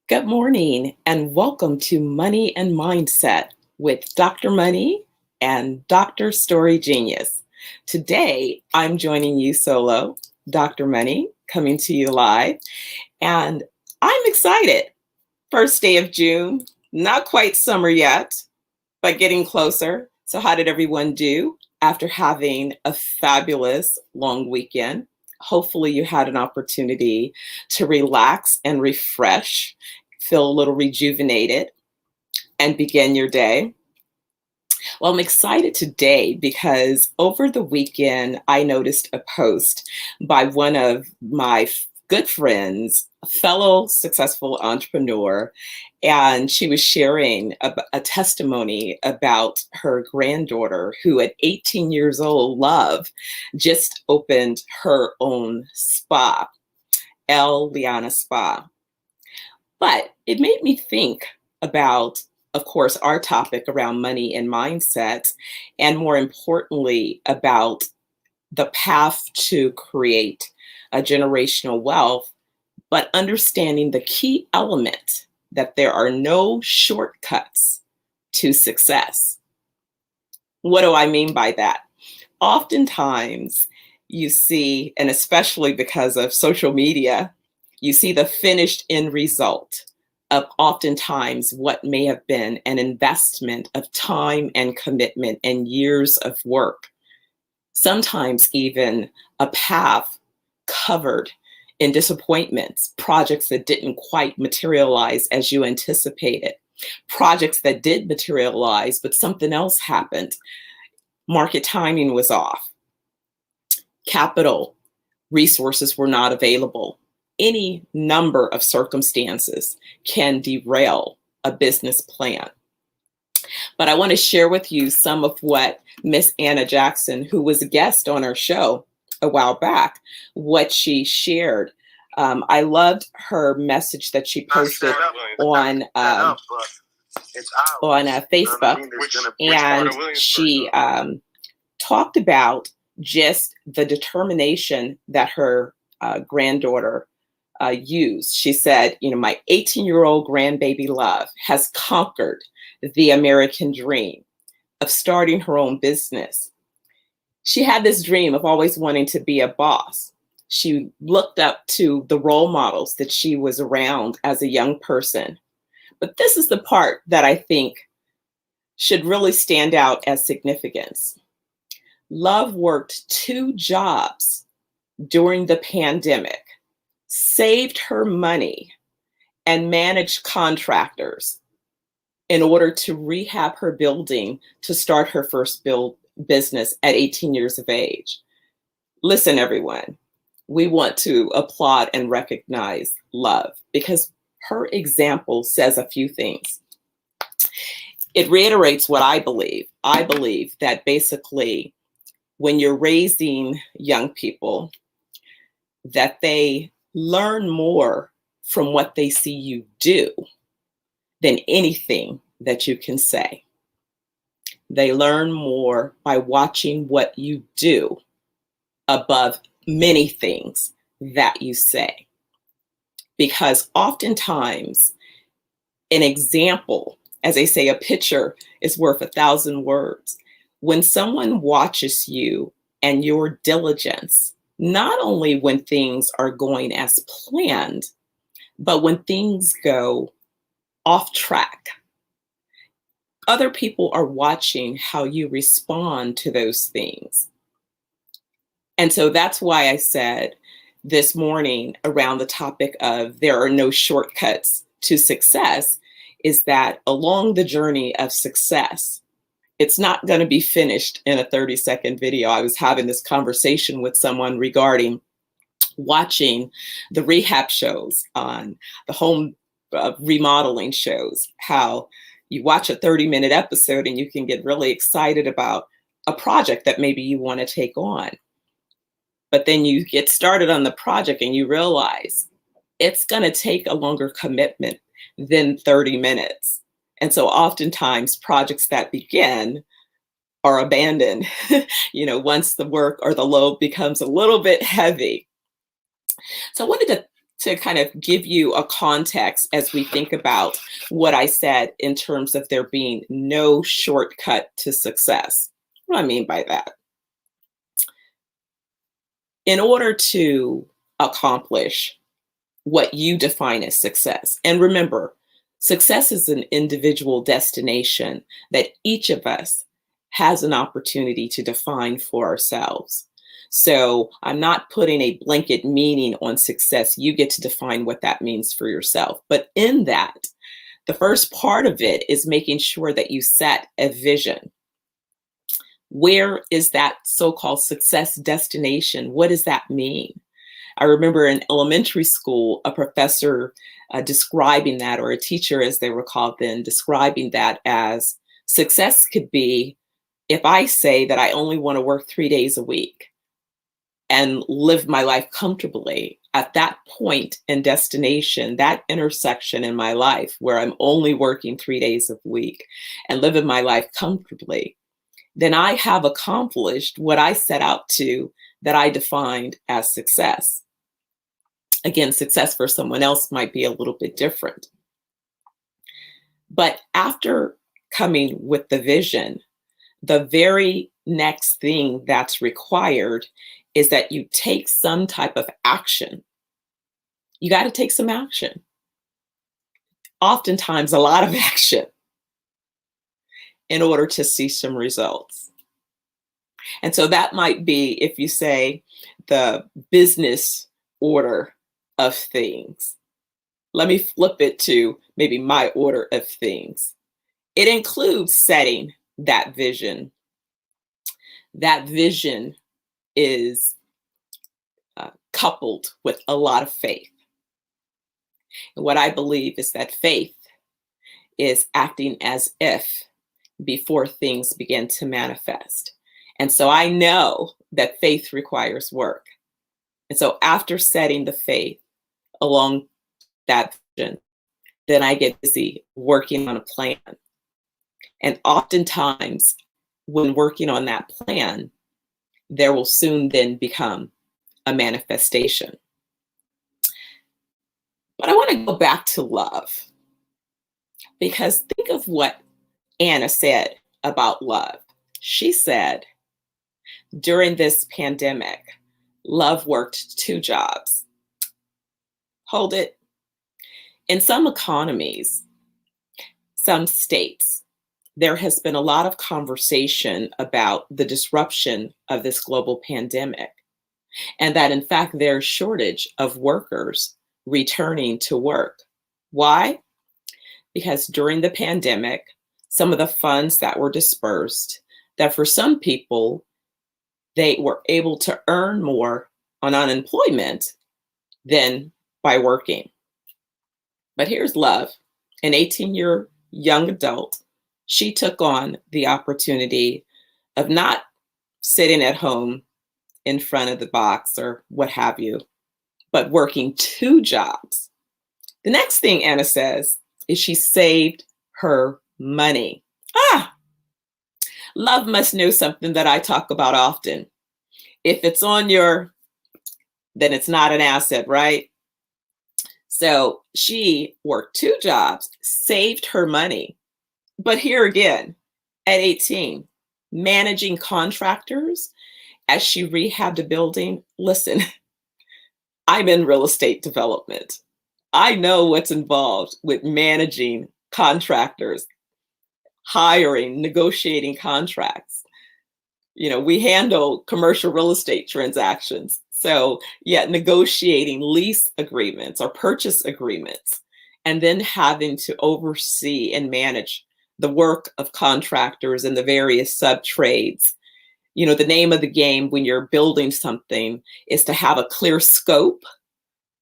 Good morning and welcome to Money and Mindset with Dr. Money and Dr. Story Genius. Today, I'm joining you solo, Dr. Money, coming to you live, and I'm excited. First day of June, not quite summer yet, but getting closer. So, how did everyone do after having a fabulous long weekend? Hopefully, you had an opportunity to relax and refresh, feel a little rejuvenated, and begin your day. Well, I'm excited today because over the weekend, I noticed a post by one of my good friends, a fellow successful entrepreneur, and she was sharing a testimony about her granddaughter who, at 18 years old, Love, just opened her own spa, El Liana Spa. But it made me think about, of course, our topic around money and mindset, and more importantly, about the path to create a generational wealth, but understanding the key element that there are no shortcuts to success. What do I mean by that? Oftentimes, you see, and especially because of social media, you see the finished end result of oftentimes what may have been an investment of time and commitment and years of work. Sometimes even a path covered in disappointments, projects that didn't quite materialize as you anticipated, projects that did materialize, but something else happened. Market timing was off. Capital resources were not available. Any number of circumstances can derail a business plan. But I want to share with you some of what Miss Anna Jackson, who was a guest on our show a while back, what she shared. I loved her message that she posted on Facebook, and she talked about just the determination that her granddaughter used. She said, my 18-year-old grandbaby Love has conquered the American dream of starting her own business. She had this dream of always wanting to be a boss. She looked up to the role models that she was around as a young person. But this is the part that I think should really stand out as significance. Love worked 2 jobs during the pandemic, saved her money, and managed contractors in order to rehab her building to start her first business at 18 years of age. Listen, everyone, we want to applaud and recognize Love because her example says a few things. It reiterates what I believe. I believe that basically when you're raising young people, that they learn more from what they see you do than anything that you can say. They learn more by watching what you do above many things that you say. Because oftentimes, an example, as they say, a picture is worth 1,000 words. When someone watches you and your diligence, not only when things are going as planned, but when things go off track, other people are watching how you respond to those things. And so that's why I said this morning around the topic of there are no shortcuts to success, is that along the journey of success, it's not going to be finished in a 30-second video. I was having this conversation with someone regarding watching the rehab shows on the home remodeling shows, how you watch a 30-minute episode and you can get really excited about a project that maybe you want to take on. But then you get started on the project and you realize it's going to take a longer commitment than 30 minutes. And so oftentimes projects that begin are abandoned, once the work or the load becomes a little bit heavy. So I wanted to to kind of give you a context as we think about what I said in terms of there being no shortcut to success. What do I mean by that? In order to accomplish what you define as success, and remember, success is an individual destination that each of us has an opportunity to define for ourselves. So I'm not putting a blanket meaning on success. You get to define what that means for yourself. But in that, the first part of it is making sure that you set a vision. Where is that so-called success destination? What does that mean? I remember in elementary school, a professor describing that, or a teacher as they were called then, describing that as success could be if I say that I only want to work 3 days a week and live my life comfortably. At that point and destination, that intersection in my life where I'm only working 3 days a week and living my life comfortably, then I have accomplished what I set out to, that I defined as success. Again, success for someone else might be a little bit different. But after coming with the vision, the very next thing that's required is that you take some type of action. You got to take some action. Oftentimes, a lot of action in order to see some results. And so that might be, if you say, the business order of things. Let me flip it to maybe my order of things. It includes setting that vision. That vision is coupled with a lot of faith. And what I believe is that faith is acting as if before things begin to manifest. And so I know that faith requires work. And so after setting the faith along that vision, then I get busy working on a plan. And oftentimes, when working on that plan, there will soon then become a manifestation. But I want to go back to love, because think of what Anna said about love. She said, during this pandemic, love worked 2 jobs. Hold it. In some economies, some states, there has been a lot of conversation about the disruption of this global pandemic, and that in fact there's shortage of workers returning to work. Why? Because during the pandemic, some of the funds that were dispersed, that for some people, they were able to earn more on unemployment than by working. But here's love, an 18-year young adult. She took on the opportunity of not sitting at home in front of the box or what have you, but working 2 jobs. The next thing Anna says is she saved her money. Love must know something that I talk about often. If it's on then it's not an asset, right? So she worked 2 jobs, saved her money. But here again, at 18, managing contractors as she rehabbed a building. Listen, I'm in real estate development. I know what's involved with managing contractors, hiring, negotiating contracts. You know, we handle commercial real estate transactions. So yeah, negotiating lease agreements or purchase agreements, and then having to oversee and manage the work of contractors and the various sub-trades. You know, the name of the game when you're building something is to have a clear scope,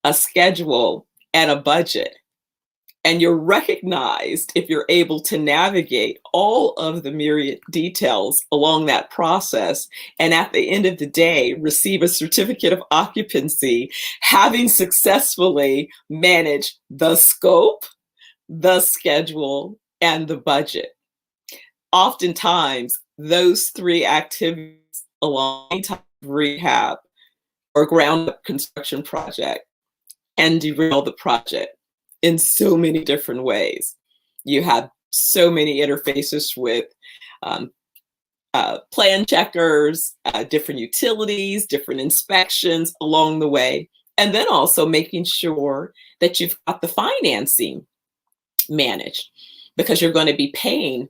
a schedule, and a budget. And you're recognized if you're able to navigate all of the myriad details along that process. And at the end of the day, receive a certificate of occupancy, having successfully managed the scope, the schedule, and the budget. Oftentimes, those 3 activities along time rehab or ground up construction project and derail the project in so many different ways. You have so many interfaces with um, plan checkers, different utilities, different inspections along the way, and then also making sure that you've got the financing managed, because you're going to be paying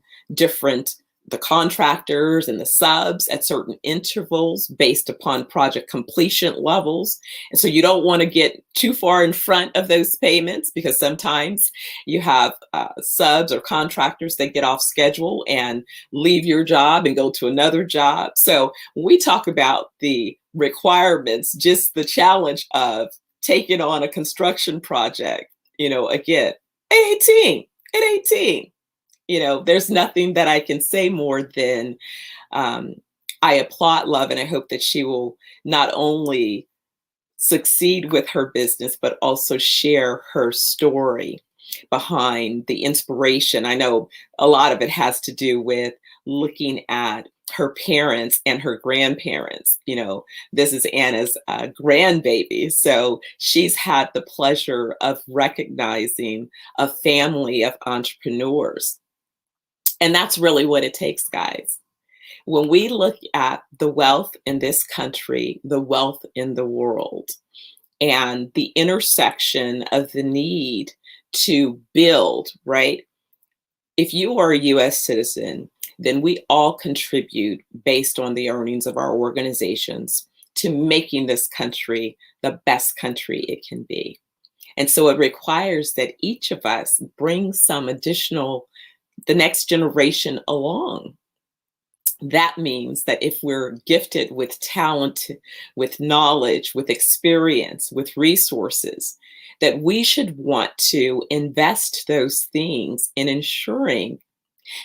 the contractors and the subs at certain intervals based upon project completion levels. And so you don't want to get too far in front of those payments, because sometimes you have subs or contractors that get off schedule and leave your job and go to another job. So when we talk about the requirements, just the challenge of taking on a construction project, again, at 18, there's nothing that I can say more than I applaud Love, and I hope that she will not only succeed with her business, but also share her story behind the inspiration. I know a lot of it has to do with looking at her parents and her grandparents. This is Anna's grandbaby. So she's had the pleasure of recognizing a family of entrepreneurs. And that's really what it takes, guys. When we look at the wealth in this country, the wealth in the world, and the intersection of the need to build, right? If you are a US citizen, then we all contribute based on the earnings of our organizations to making this country the best country it can be. And so it requires that each of us bring some additional, the next generation along. That means that if we're gifted with talent, with knowledge, with experience, with resources, that we should want to invest those things in ensuring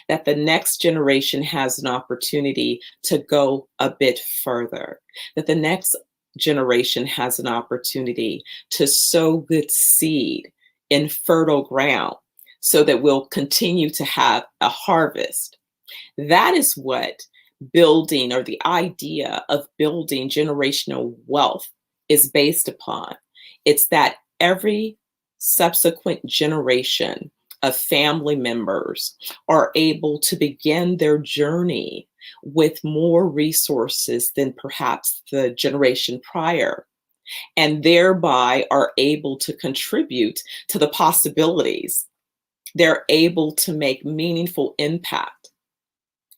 that the next generation has an opportunity to go a bit further, that the next generation has an opportunity to sow good seed in fertile ground so that we'll continue to have a harvest. That is what building, or the idea of building generational wealth, is based upon. It's that every subsequent generation of family members are able to begin their journey with more resources than perhaps the generation prior, and thereby are able to contribute to the possibilities. They're able to make meaningful impact.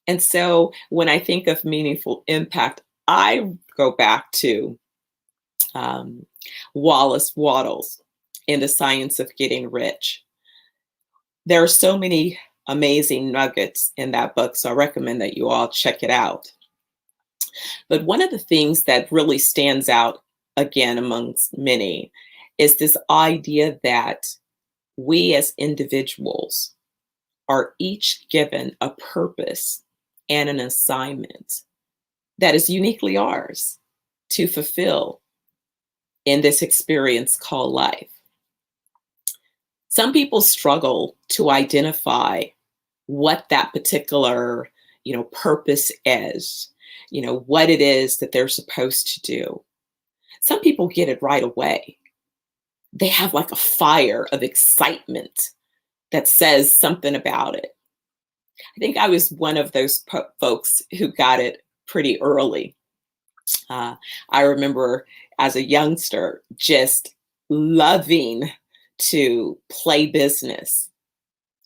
And so when I think of meaningful impact, I go back to Wallace Wattles in The Science of Getting Rich. There are so many amazing nuggets in that book, so I recommend that you all check it out. But one of the things that really stands out, again, amongst many, is this idea that we as individuals are each given a purpose and an assignment that is uniquely ours to fulfill in this experience called life. Some people struggle to identify what that particular, purpose is, what it is that they're supposed to do. Some people get it right away. They have like a fire of excitement that says something about it. I think I was one of those folks who got it pretty early. I remember as a youngster just loving to play business,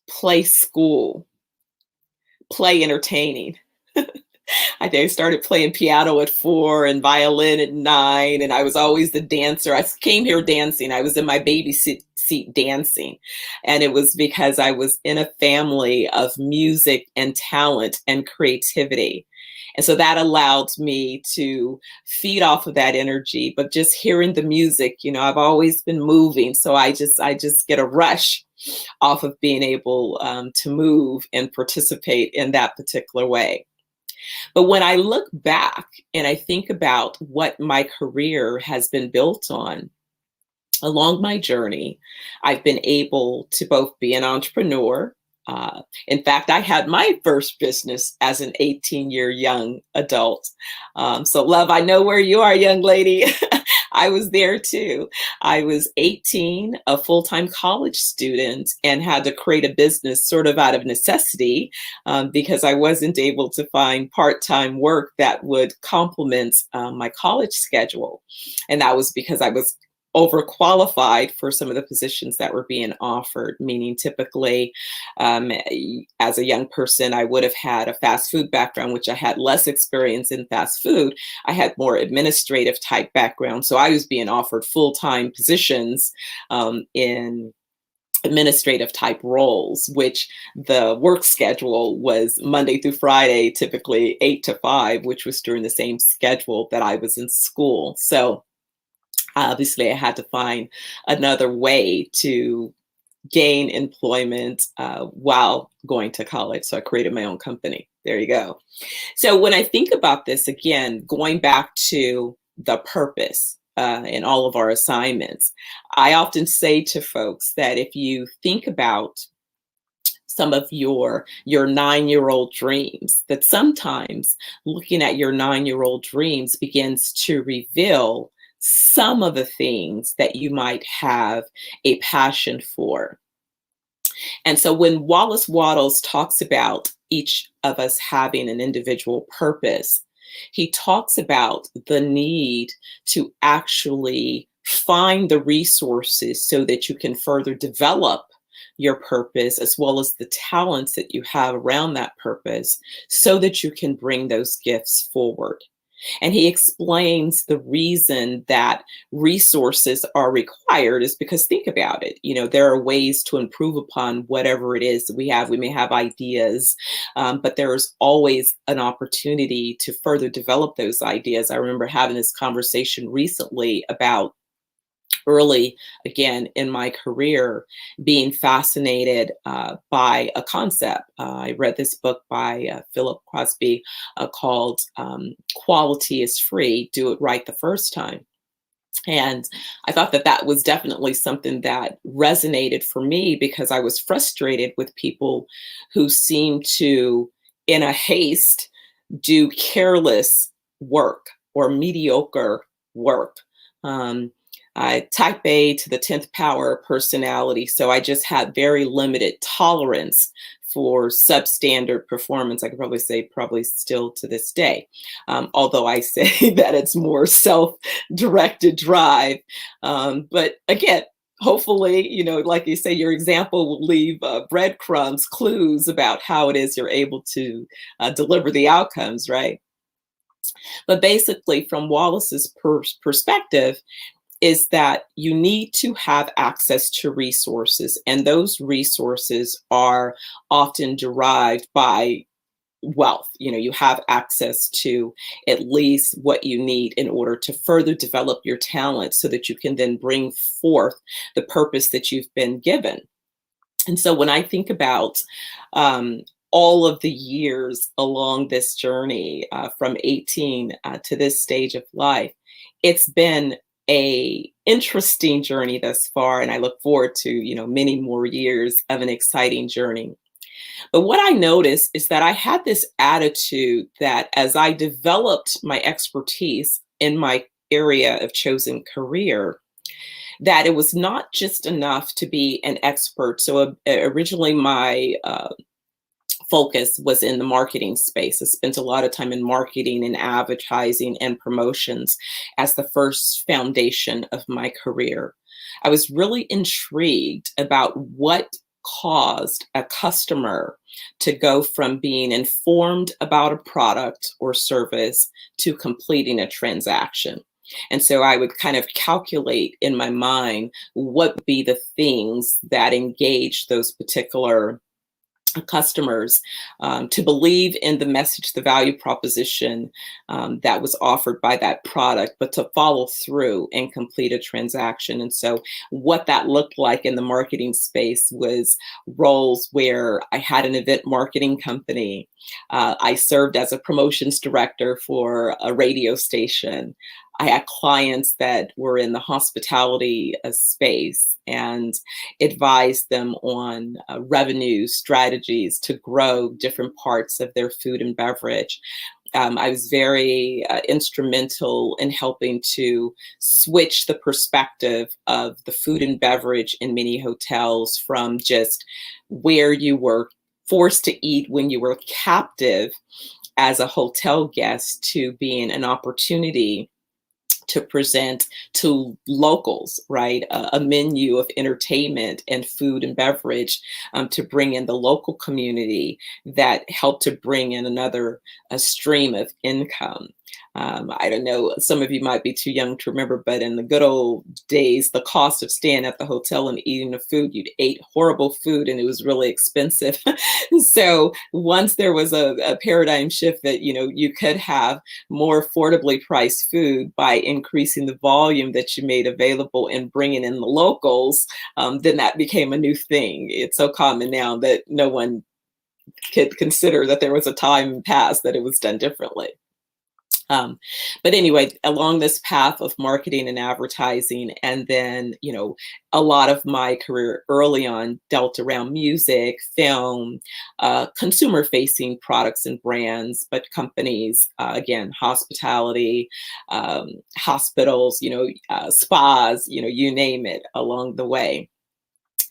play school, play entertaining. I think I started playing piano at 4 and violin at 9, and I was always the dancer. I came here dancing. I was in my baby seat dancing, and it was because I was in a family of music and talent and creativity. And so that allowed me to feed off of that energy. But just hearing the music, I've always been moving. So I just get a rush off of being able to move and participate in that particular way. But when I look back and I think about what my career has been built on, along my journey, I've been able to both be an entrepreneur. In fact, I had my first business as an 18-year young adult. So Love, I know where you are, young lady. I was there too. I was 18, a full-time college student, and had to create a business sort of out of necessity because I wasn't able to find part-time work that would complement my college schedule. And that was because I was overqualified for some of the positions that were being offered, meaning typically as a young person, I would have had a fast food background, which I had less experience in fast food. I had more administrative type background. So I was being offered full-time positions in administrative type roles, which the work schedule was Monday through Friday, typically 8 to 5, which was during the same schedule that I was in school. So obviously, I had to find another way to gain employment while going to college. So I created my own company. There you go. So when I think about this, again, going back to the purpose in all of our assignments, I often say to folks that if you think about some of your 9-year-old dreams, that sometimes looking at your 9-year-old dreams begins to reveal some of the things that you might have a passion for. And so when Wallace Wattles talks about each of us having an individual purpose, he talks about the need to actually find the resources so that you can further develop your purpose, as well as the talents that you have around that purpose, so that you can bring those gifts forward. And he explains the reason that resources are required is because, think about it, there are ways to improve upon whatever it is that we have. We may have ideas, but there is always an opportunity to further develop those ideas. I remember having this conversation recently about early, again, in my career, being fascinated by a concept. I read this book by Philip Crosby called Quality is Free, Do It Right the First Time. And I thought that that was definitely something that resonated for me because I was frustrated with people who seemed to, in a haste, do careless work or mediocre work. I type A to the 10th power personality. So I just had very limited tolerance for substandard performance. I could probably say probably still to this day, although I say that it's more self-directed drive. But again, hopefully, like you say, your example will leave breadcrumbs, clues about how it is you're able to deliver the outcomes, right? But basically, from Wallace's perspective, is that you need to have access to resources, and those resources are often derived by wealth. You have access to at least what you need in order to further develop your talent so that you can then bring forth the purpose that you've been given. And so when I think about all of the years along this journey from 18 to this stage of life, it's been a interesting journey thus far, and I look forward to many more years of an exciting journey. But what I noticed is that I had this attitude that as I developed my expertise in my area of chosen career, that it was not just enough to be an expert. So originally my focus was in the marketing space. I spent a lot of time in marketing and advertising and promotions as the first foundation of my career. I was really intrigued about what caused a customer to go from being informed about a product or service to completing a transaction. And so I would kind of calculate in my mind what would be the things that engage those particular customers to believe in the message, the value proposition that was offered by that product, but to follow through and complete a transaction. And so what that looked like in the marketing space was roles where I had an event marketing company. I served as a promotions director for a radio station. I had clients that were in the hospitality space and advised them on revenue strategies to grow different parts of their food and beverage. I was very instrumental in helping to switch the perspective of the food and beverage in many hotels from just where you were forced to eat when you were captive as a hotel guest to being an opportunity to present to locals, right? A menu of entertainment and food and beverage to bring in the local community that helped to bring in another stream of income. I don't know, some of you might be too young to remember, but in the good old days, the cost of staying at the hotel and eating the food, you'd ate horrible food and it was really expensive. So once there was a paradigm shift that, you know, you could have more affordably priced food by increasing the volume that you made available and bringing in the locals, then that became a new thing. It's so common now that no one could consider that there was a time past that it was done differently. But anyway, along this path of marketing and advertising, and then, you know, a lot of my career early on dealt around music, film, consumer facing products and brands, but companies, again, hospitality, hospitals, you know, spas, you know, you name it along the way.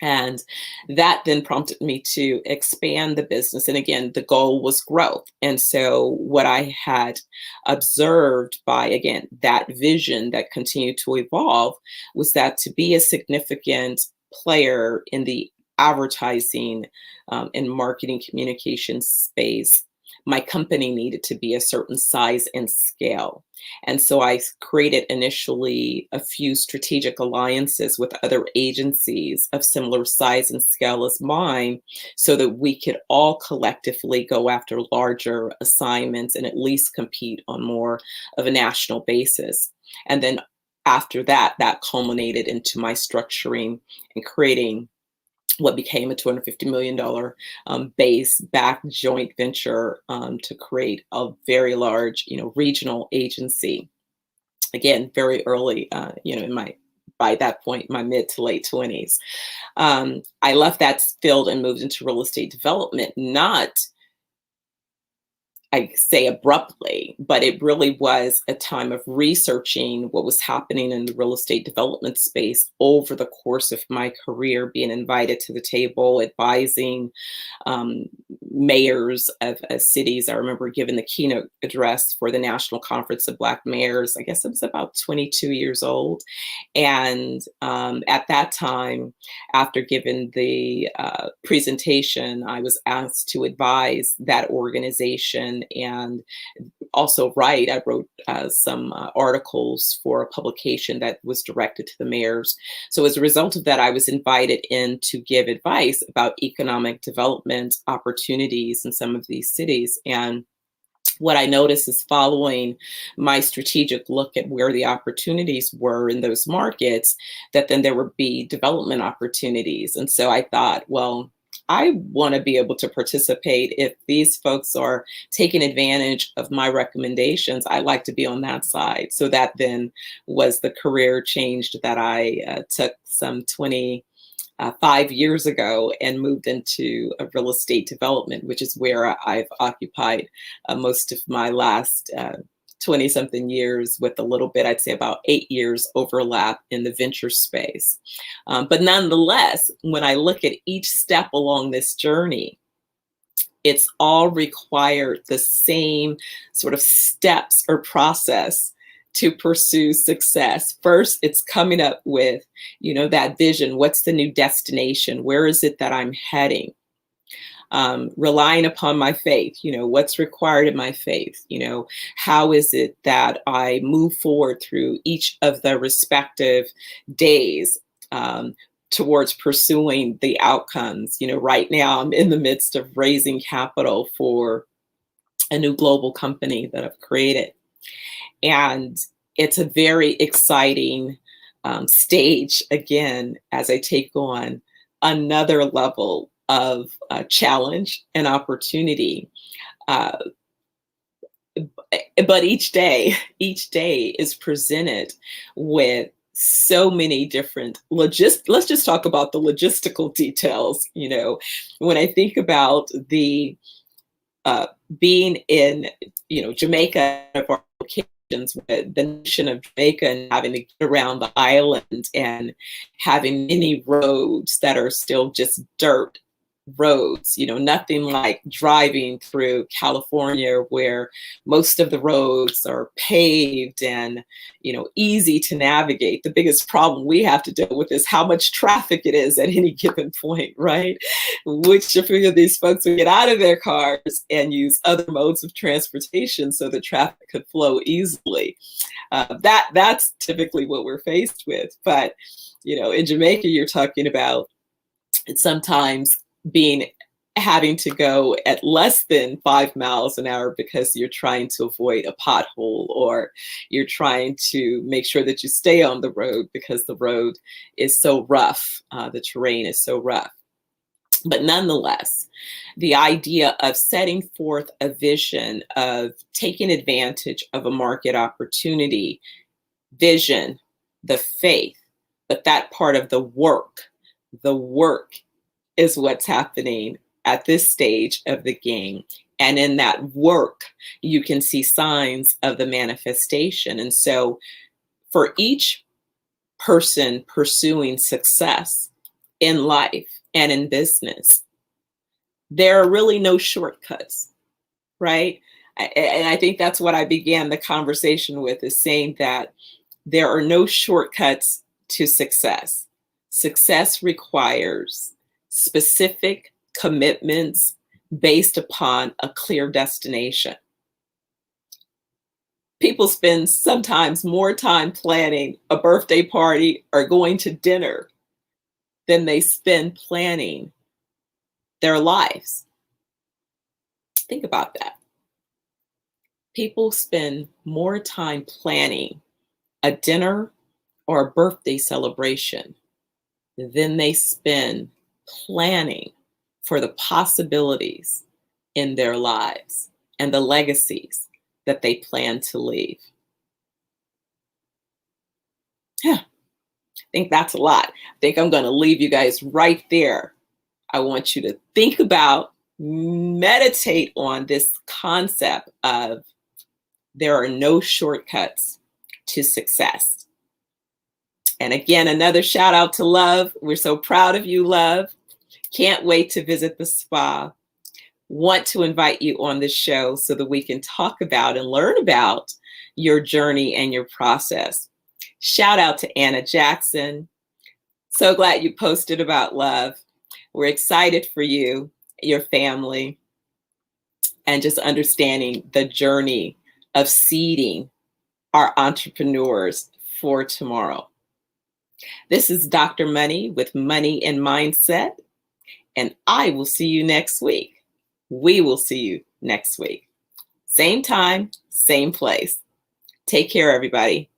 And that then prompted me to expand the business. And again, the goal was growth. And so what I had observed by, again, that vision that continued to evolve was that to be a significant player in the advertising and marketing communication space, my company needed to be a certain size and scale. And so I created initially a few strategic alliances with other agencies of similar size and scale as mine, so that we could all collectively go after larger assignments and at least compete on more of a national basis. And then after that, that culminated into my structuring and creating what became a $250 million base-backed joint venture to create a very large, you know, regional agency. Again, very early, you know, in my, by that point, my mid to late 20s. I left that field and moved into real estate development, not, I say abruptly, but it really was a time of researching what was happening in the real estate development space over the course of my career, being invited to the table, advising mayors of cities. I remember giving the keynote address for the National Conference of Black Mayors. I guess I was about 22 years old. And at that time, after giving the presentation, I was asked to advise that organization and also write. I wrote some articles for a publication that was directed to the mayors. So as a result of that, I was invited in to give advice about economic development opportunities in some of these cities. And what I noticed is, following my strategic look at where the opportunities were in those markets, that then there would be development opportunities. And so I thought, well, I want to be able to participate. If these folks are taking advantage of my recommendations, I like to be on that side. So that then was the career change that I took some 25 years ago and moved into a real estate development, which is where I've occupied most of my last 20 something years, with a little bit, I'd say about 8 years overlap in the venture space. But nonetheless, when I look at each step along this journey, it's all required the same sort of steps or process to pursue success. First, it's coming up with, you know, that vision. What's the new destination? Where is it that I'm heading? Relying upon my faith, you know, what's required in my faith, you know, how is it that I move forward through each of the respective days towards pursuing the outcomes. You know, right now I'm in the midst of raising capital for a new global company that I've created. And it's a very exciting stage, again, as I take on another level of challenge and opportunity. But each day is presented with so many different let's just talk about the logistical details. You know, when I think about the being in Jamaica, one of our locations, with the nation of Jamaica, and having to get around the island and having many roads that are still just dirt roads, nothing like driving through California where most of the roads are paved and, easy to navigate. The biggest problem we have to deal with is how much traffic it is at any given point, right? Which a few of these folks would get out of their cars and use other modes of transportation so the traffic could flow easily. That's typically what we're faced with. But, in Jamaica, you're talking about sometimes having to go at less than 5 miles an hour because you're trying to avoid a pothole, or you're trying to make sure that you stay on the road because the road is so rough, the terrain is so rough. But nonetheless, the idea of setting forth a vision of taking advantage of a market opportunity, vision, the faith, but that part of the work is what's happening at this stage of the game. And in that work, you can see signs of the manifestation. And so for each person pursuing success in life and in business, there are really no shortcuts, right? And I think that's what I began the conversation with, is saying that there are no shortcuts to success. Success requires specific commitments based upon a clear destination. People spend sometimes more time planning a birthday party or going to dinner than they spend planning their lives. Think about that. People spend more time planning a dinner or a birthday celebration than they spend planning for the possibilities in their lives and the legacies that they plan to leave. Yeah, I think that's a lot. I think I'm going to leave you guys right there. I want you to think about, meditate on this concept of there are no shortcuts to success. And again, another shout out to Love. We're so proud of you, Love. Can't wait to visit the spa. Want to invite you on the show so that we can talk about and learn about your journey and your process. Shout out to Anna Jackson. So glad you posted about Love. We're excited for you, your family, and just understanding the journey of seeding our entrepreneurs for tomorrow. This is Dr. Money with Money and Mindset, and I will see you next week. We will see you next week. Same time, same place. Take care, everybody.